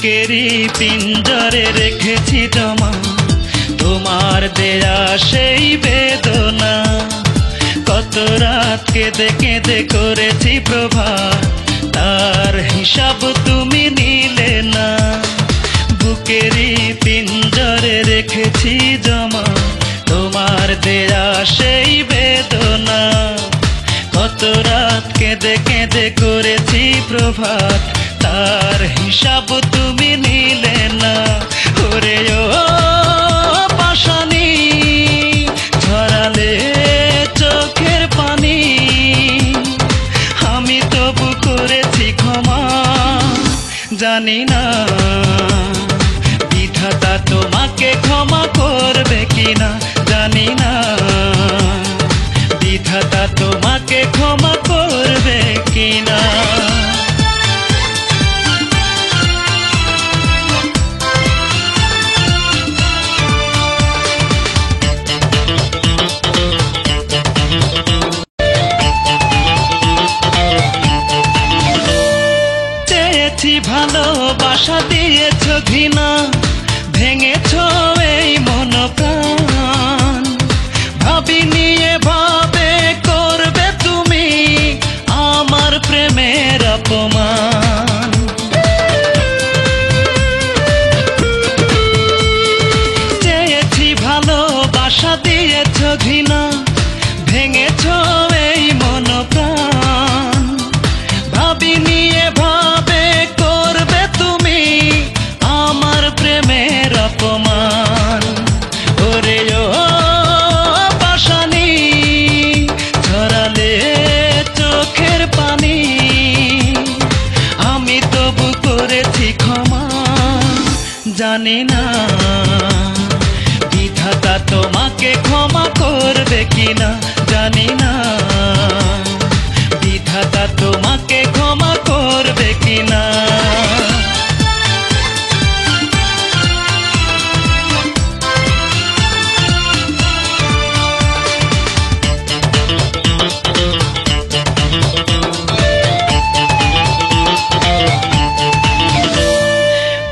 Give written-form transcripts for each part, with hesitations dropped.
বুকেরই পিঞ্জরে রেখেছি জমা তোমার দেয়া সেই বেদনা। কত রাত কেঁদে কেঁদে করেছি প্রভাত, তার হিসাব তুমি নিলে না। বুকেরই পিঞ্জরে রেখেছি জমা তোমার দেয়া সেই বেদনা। কত রাত কেঁদে কেঁদে করেছি প্রভাত, তার হিসাব তুমি নিলে না। ওরে ও পাশানি ঝরালে চোখের পানি, আমি তবু করেছি ক্ষমা। জানি না বিধাতা তোমাকে ক্ষমা করবে কিনা, জানি না বিধাতা তোমাকে ক্ষমা করবে কিনা। চেয়েছি ভালোবাসা দিয়েছ ঘৃণা, ভেঙেছ এই মন প্রাণ। ভাবিনি এভাবে করবে তুমি আমার প্রেমের অপমান। চেয়েছি ভালোবাসা দিয়েছ ঘৃণা, ভেঙেছ এই মন প্রাণ। ভাবিনি এভাবে করবে তুমি আমার প্রেমের অপমান। ওরে ও পাশানি ঝরালে চোখের পানি, আমি তবু করেছি ক্ষমা। জানি না বিধাতা তোমাকে ক্ষমা করবে কিনা, জানি না বিধাতা তোমাকে ক্ষমা করবে কিনা।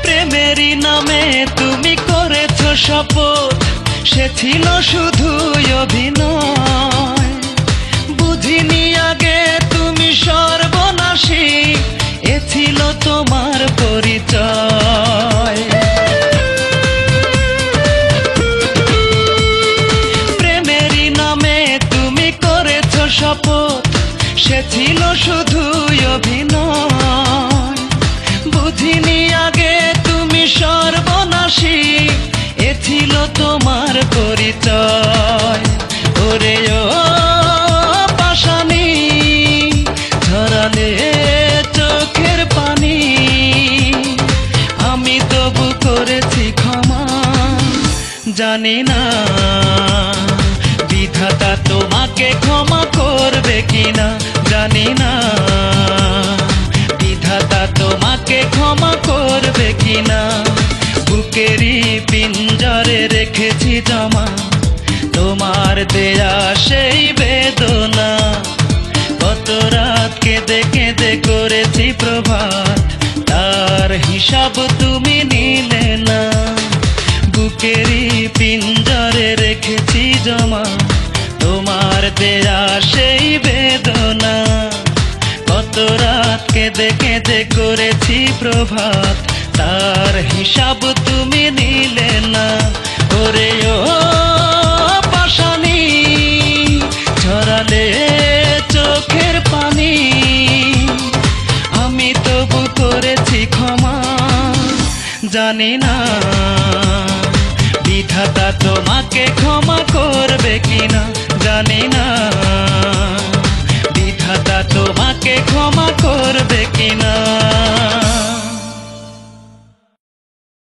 প্রেমেরই নামে তুমি করেছ শপথ, সে ছিল শুধু অভিনয়। বুঝিনি আগে তুমি সর্বনাশী, এ ছিল তোমার পরিচয়। প্রেমেরই নামে তুমি করেছ শপথ, সে ছিল শুধু অভিনয়। বুঝিনি আগে তুমি সর্বনাশী, এ ছিল তোমার পরিচয়। ওরে ও পাশানি ঝরালে চোখের পানি, আমি তবু করেছি ক্ষমা। জানি না বিধাতা তোমাকে ক্ষমা করবে কিনা, জানি না বিধাতা তোমাকে ক্ষমা করবে কিনা। বুকেরই পিঞ্জরে রেখেছি জমা তোমার দেয়া সেই বেদনা। কত রাত কেঁদে কেঁদে করেছি প্রভাত, তার হিসাব তুমি নিলে না। বুকেরই পিঞ্জরে রেখেছি জমা তোমার দেয়া সেই বেদনা। কত রাত কেঁদে কেঁদে করেছি প্রভাত, তার হিসাব তুমি নিলে না। ওরে ও পাশানি ঝরালে চোখের পানি, আমি তবু করেছি ক্ষমা। জানি না বিধাতা তোমাকে ক্ষমা করবে কিনা, জানি না বিধাতা তোমাকে ক্ষমা করবে কিনা।